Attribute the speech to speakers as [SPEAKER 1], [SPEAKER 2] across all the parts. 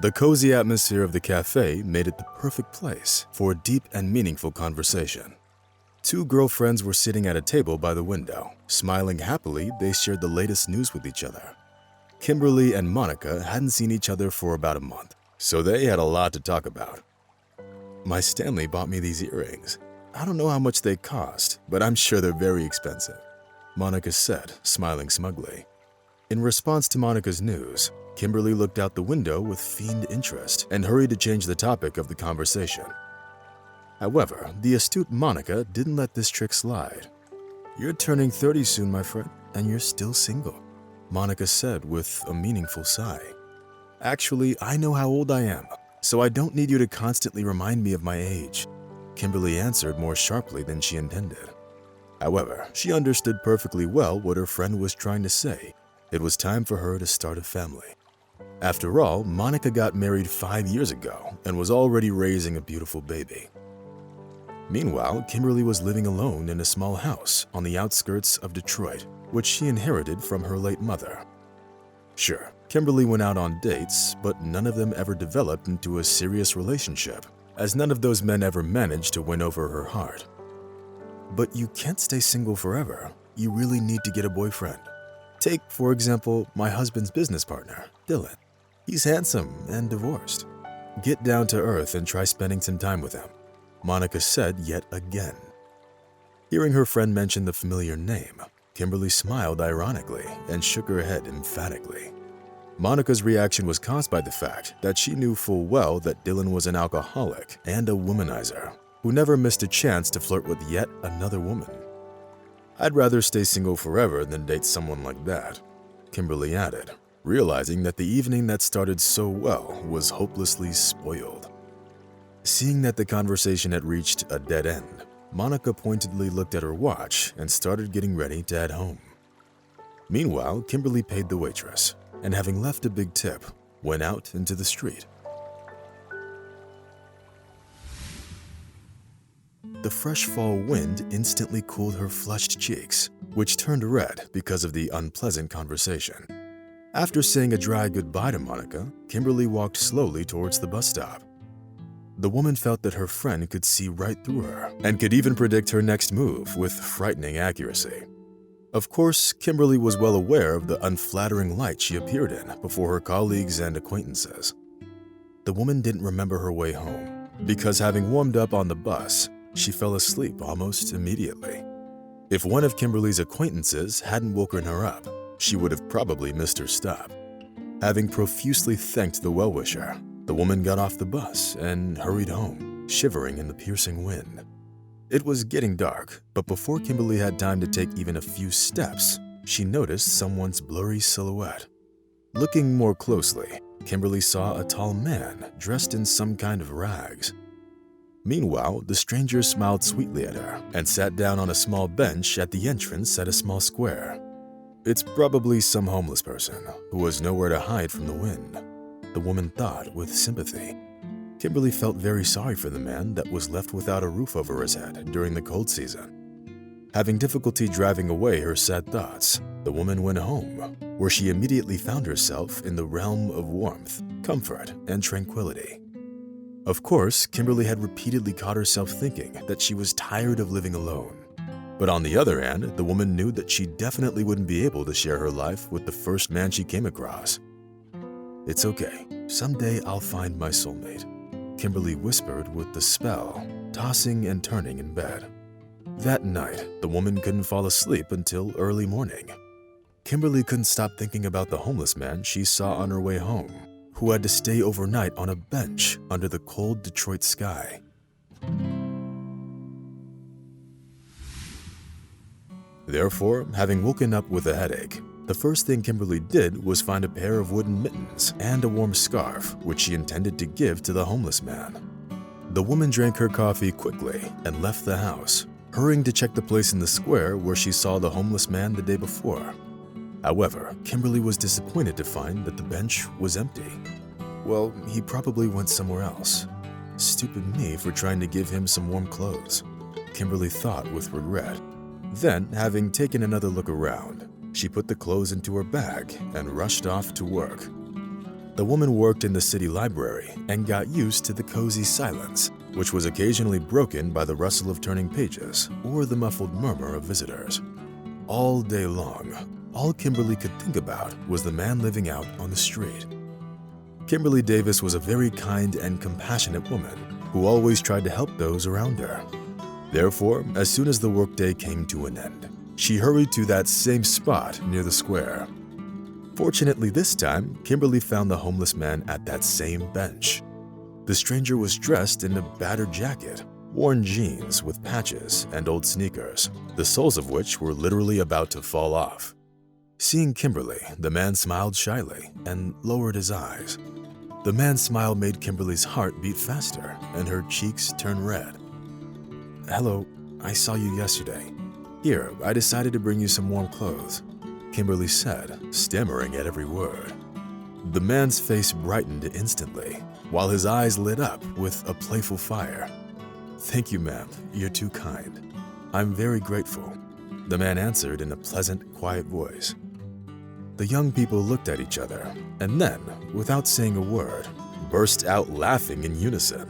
[SPEAKER 1] The cozy atmosphere of the cafe made it the perfect place for a deep and meaningful conversation. Two girlfriends were sitting at a table by the window. Smiling happily, they shared the latest news with each other. Kimberly and Monica hadn't seen each other for about a month, so they had a lot to talk about. "My Stanley bought me these earrings. I don't know how much they cost, but I'm sure they're very expensive," Monica said, smiling smugly. In response to Monica's news, Kimberly looked out the window with feigned interest and hurried to change the topic of the conversation. However, the astute Monica didn't let this trick slide. "You're turning 30 soon, my friend, and you're still single," Monica said with a meaningful sigh. "Actually, I know how old I am, so I don't need you to constantly remind me of my age," Kimberly answered more sharply than she intended. However, she understood perfectly well what her friend was trying to say. It was time for her to start a family. After all, Monica got married 5 years ago and was already raising a beautiful baby. Meanwhile, Kimberly was living alone in a small house on the outskirts of Detroit, which she inherited from her late mother. Sure, Kimberly went out on dates, but none of them ever developed into a serious relationship, as none of those men ever managed to win over her heart. But you can't stay single forever. You really need to get a boyfriend. Take, for example, my husband's business partner, Dylan. He's handsome and divorced. Get down to earth and try spending some time with him," Monica said yet again. Hearing her friend mention the familiar name, Kimberly smiled ironically and shook her head emphatically. Monica's reaction was caused by the fact that she knew full well that Dylan was an alcoholic and a womanizer who never missed a chance to flirt with yet another woman. "I'd rather stay single forever than date someone like that," Kimberly added, realizing that the evening that started so well was hopelessly spoiled. Seeing that the conversation had reached a dead end, Monica pointedly looked at her watch and started getting ready to head home. Meanwhile, Kimberly paid the waitress, and having left a big tip, went out into the street. The fresh fall wind instantly cooled her flushed cheeks, which turned red because of the unpleasant conversation. After saying a dry goodbye to Monica, Kimberly walked slowly towards the bus stop. The woman felt that her friend could see right through her and could even predict her next move with frightening accuracy. Of course, Kimberly was well aware of the unflattering light she appeared in before her colleagues and acquaintances. The woman didn't remember her way home because, having warmed up on the bus, she fell asleep almost immediately. If one of Kimberly's acquaintances hadn't woken her up, she would have probably missed her stop. Having profusely thanked the well-wisher, the woman got off the bus and hurried home, shivering in the piercing wind. It was getting dark, but before Kimberly had time to take even a few steps, she noticed someone's blurry silhouette. Looking more closely, Kimberly saw a tall man dressed in some kind of rags. Meanwhile, the stranger smiled sweetly at her and sat down on a small bench at the entrance at a small square. "It's probably some homeless person who has nowhere to hide from the wind," the woman thought with sympathy. Kimberly felt very sorry for the man that was left without a roof over his head during the cold season. Having difficulty driving away her sad thoughts, the woman went home, where she immediately found herself in the realm of warmth, comfort, and tranquility. Of course, Kimberly had repeatedly caught herself thinking that she was tired of living alone. But on the other hand, the woman knew that she definitely wouldn't be able to share her life with the first man she came across. "It's okay. Someday I'll find my soulmate," Kimberly whispered with the spell, tossing and turning in bed. That night, the woman couldn't fall asleep until early morning. Kimberly couldn't stop thinking about the homeless man she saw on her way home, who had to stay overnight on a bench under the cold Detroit sky. Therefore, having woken up with a headache, the first thing Kimberly did was find a pair of wooden mittens and a warm scarf, which she intended to give to the homeless man. The woman drank her coffee quickly and left the house, hurrying to check the place in the square where she saw the homeless man the day before. However, Kimberly was disappointed to find that the bench was empty. Well, he probably went somewhere else. Stupid me for trying to give him some warm clothes, Kimberly thought with regret. Then, having taken another look around, she put the clothes into her bag and rushed off to work. The woman worked in the city library and got used to the cozy silence, which was occasionally broken by the rustle of turning pages or the muffled murmur of visitors. All day long, all Kimberly could think about was the man living out on the street. Kimberly Davis was a very kind and compassionate woman who always tried to help those around her. Therefore, as soon as the workday came to an end, she hurried to that same spot near the square. Fortunately this time, Kimberly found the homeless man at that same bench. The stranger was dressed in a battered jacket, worn jeans with patches, and old sneakers, the soles of which were literally about to fall off. Seeing Kimberly, the man smiled shyly and lowered his eyes. The man's smile made Kimberly's heart beat faster and her cheeks turn red. "Hello, I saw you yesterday. Here, I decided to bring you some warm clothes," Kimberly said, stammering at every word. The man's face brightened instantly, while his eyes lit up with a playful fire. "Thank you, ma'am. You're too kind. I'm very grateful," the man answered in a pleasant, quiet voice. The young people looked at each other, and then, without saying a word, burst out laughing in unison.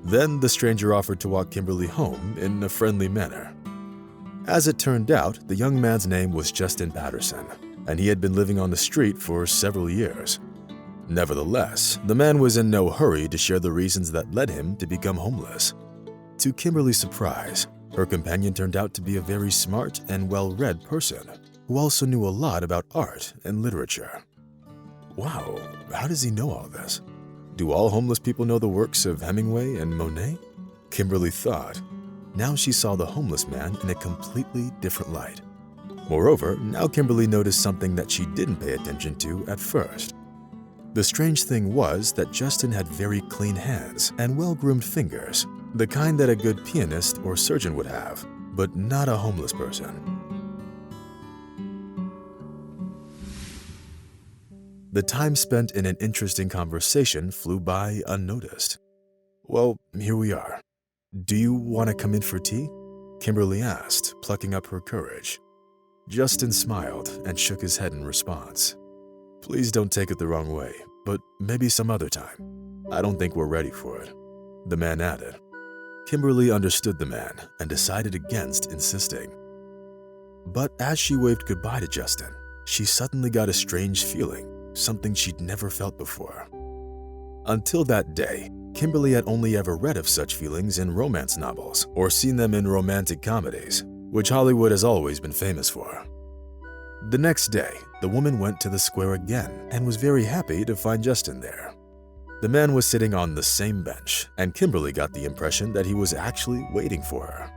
[SPEAKER 1] Then the stranger offered to walk Kimberly home in a friendly manner. As it turned out, the young man's name was Justin Patterson, and he had been living on the street for several years. Nevertheless, the man was in no hurry to share the reasons that led him to become homeless. To Kimberly's surprise, her companion turned out to be a very smart and well-read person who also knew a lot about art and literature. Wow, how does he know all this? Do all homeless people know the works of Hemingway and Monet? Kimberly thought. Now she saw the homeless man in a completely different light. Moreover, now Kimberly noticed something that she didn't pay attention to at first. The strange thing was that Justin had very clean hands and well-groomed fingers, the kind that a good pianist or surgeon would have, but not a homeless person. The time spent in an interesting conversation flew by unnoticed. "Well, here we are. Do you want to come in for tea?" Kimberly asked, plucking up her courage. Justin smiled and shook his head in response. "Please don't take it the wrong way, but maybe some other time. I don't think we're ready for it," the man added. Kimberly understood the man and decided against insisting. But as she waved goodbye to Justin, she suddenly got a strange feeling, something she'd never felt before. Until that day, Kimberly had only ever read of such feelings in romance novels or seen them in romantic comedies, which Hollywood has always been famous for. The next day, the woman went to the square again and was very happy to find Justin there. The man was sitting on the same bench, and Kimberly got the impression that he was actually waiting for her.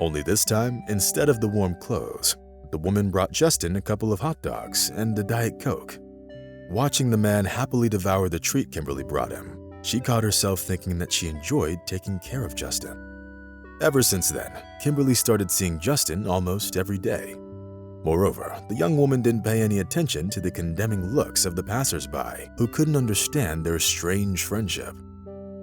[SPEAKER 1] Only this time, instead of the warm clothes, the woman brought Justin a couple of hot dogs and a Diet Coke. Watching the man happily devour the treat Kimberly brought him, she caught herself thinking that she enjoyed taking care of Justin. Ever since then, Kimberly started seeing Justin almost every day. Moreover, the young woman didn't pay any attention to the condemning looks of the passers-by who couldn't understand their strange friendship.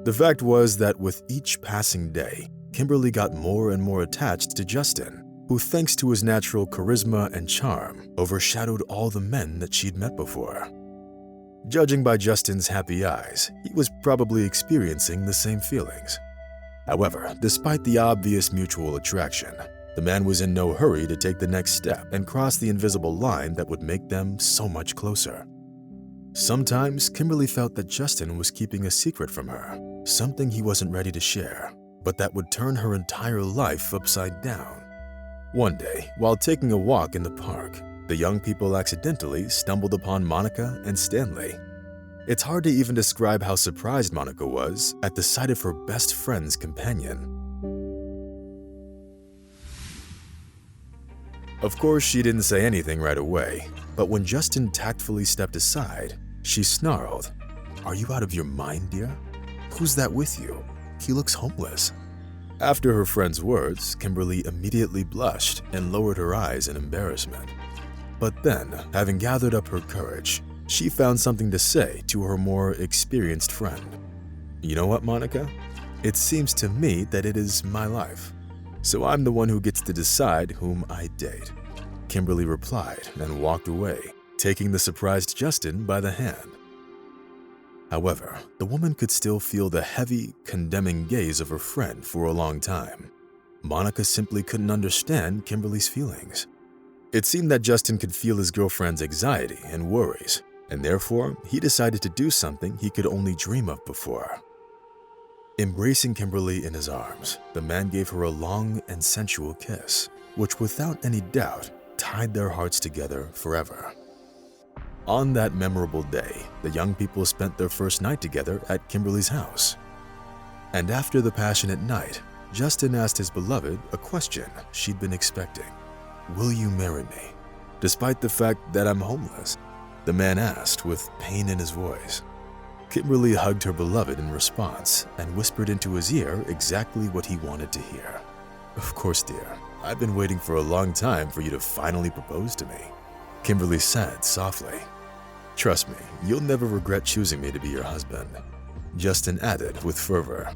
[SPEAKER 1] The fact was that with each passing day, Kimberly got more and more attached to Justin, who, thanks to his natural charisma and charm, overshadowed all the men that she'd met before. Judging by Justin's happy eyes, he was probably experiencing the same feelings. However, despite the obvious mutual attraction, the man was in no hurry to take the next step and cross the invisible line that would make them so much closer. Sometimes, Kimberly felt that Justin was keeping a secret from her, something he wasn't ready to share, but that would turn her entire life upside down. One day, while taking a walk in the park, the young people accidentally stumbled upon Monica and Stanley. It's hard to even describe how surprised Monica was at the sight of her best friend's companion. Of course, she didn't say anything right away, but when Justin tactfully stepped aside, she snarled, "Are you out of your mind, dear? Who's that with you? He looks homeless." After her friend's words, Kimberly immediately blushed and lowered her eyes in embarrassment. But then, having gathered up her courage, she found something to say to her more experienced friend. "You know what, Monica? It seems to me that it is my life. So I'm the one who gets to decide whom I date," Kimberly replied and walked away, taking the surprised Justin by the hand. However, the woman could still feel the heavy, condemning gaze of her friend for a long time. Monica simply couldn't understand Kimberly's feelings. It seemed that Justin could feel his girlfriend's anxiety and worries, and therefore he decided to do something he could only dream of before. Embracing Kimberly in his arms, the man gave her a long and sensual kiss, which without any doubt tied their hearts together forever. On that memorable day, the young people spent their first night together at Kimberly's house. And after the passionate night, Justin asked his beloved a question she'd been expecting. "Will you marry me, despite the fact that I'm homeless?" the man asked with pain in his voice. Kimberly hugged her beloved in response and whispered into his ear exactly what he wanted to hear. "Of course, dear. I've been waiting for a long time for you to finally propose to me," Kimberly said softly. "Trust me, you'll never regret choosing me to be your husband," Justin added with fervor.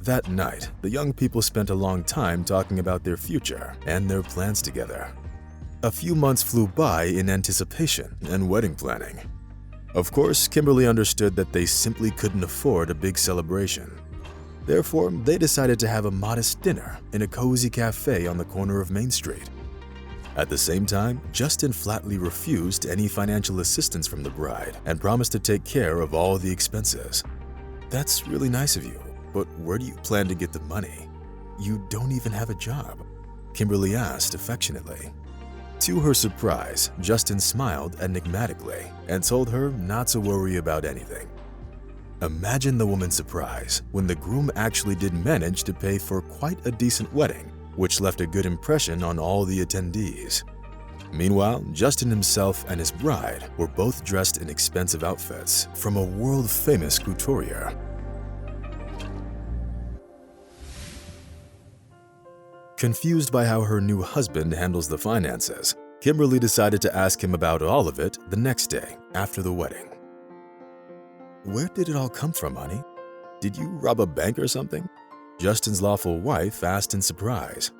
[SPEAKER 1] That night, the young people spent a long time talking about their future and their plans together. A few months flew by in anticipation and wedding planning. Of course, Kimberly understood that they simply couldn't afford a big celebration. Therefore, they decided to have a modest dinner in a cozy cafe on the corner of Main Street. At the same time, Justin flatly refused any financial assistance from the bride and promised to take care of all the expenses. "That's really nice of you, but where do you plan to get the money? You don't even have a job," Kimberly asked affectionately. To her surprise, Justin smiled enigmatically and told her not to worry about anything. Imagine the woman's surprise when the groom actually did manage to pay for quite a decent wedding, which left a good impression on all the attendees. Meanwhile, Justin himself and his bride were both dressed in expensive outfits from a world-famous couturier. Confused by how her new husband handles the finances, Kimberly decided to ask him about all of it the next day after the wedding. "Where did it all come from, honey? Did you rob a bank or something?" Justin's lawful wife asked in surprise.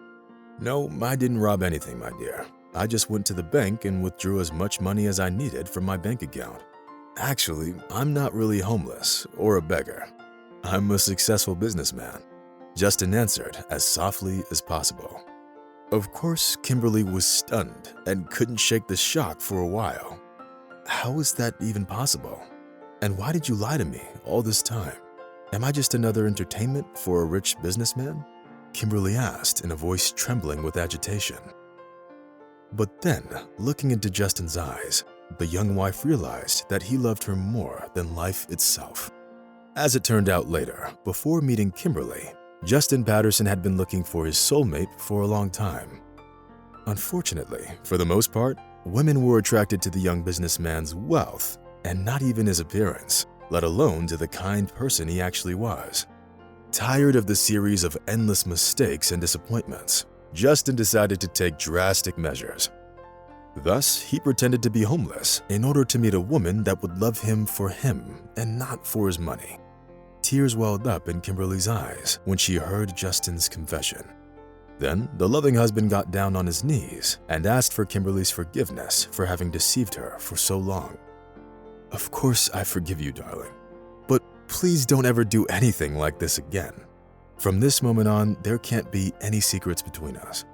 [SPEAKER 1] "No, I didn't rob anything, my dear. I just went to the bank and withdrew as much money as I needed from my bank account. Actually, I'm not really homeless or a beggar. I'm a successful businessman," Justin answered as softly as possible. Of course, Kimberly was stunned and couldn't shake the shock for a while. "How is that even possible? And why did you lie to me all this time? Am I just another entertainment for a rich businessman?" Kimberly asked in a voice trembling with agitation. But then, looking into Justin's eyes, the young wife realized that he loved her more than life itself. As it turned out later, before meeting Kimberly, Justin Patterson had been looking for his soulmate for a long time. Unfortunately, for the most part, women were attracted to the young businessman's wealth and not even his appearance, let alone to the kind person he actually was. Tired of the series of endless mistakes and disappointments, Justin decided to take drastic measures. Thus, he pretended to be homeless in order to meet a woman that would love him for him and not for his money. Tears welled up in Kimberly's eyes when she heard Justin's confession. Then, the loving husband got down on his knees and asked for Kimberly's forgiveness for having deceived her for so long. "Of course, I forgive you, darling. But please don't ever do anything like this again. From this moment on, there can't be any secrets between us,"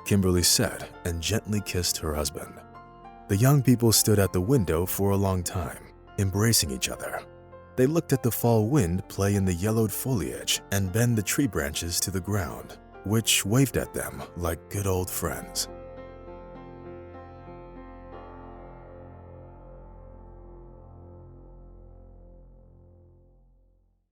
[SPEAKER 1] Kimberly said and gently kissed her husband. The young people stood at the window for a long time, embracing each other. They looked at the fall wind play in the yellowed foliage and bend the tree branches to the ground, which waved at them like good old friends.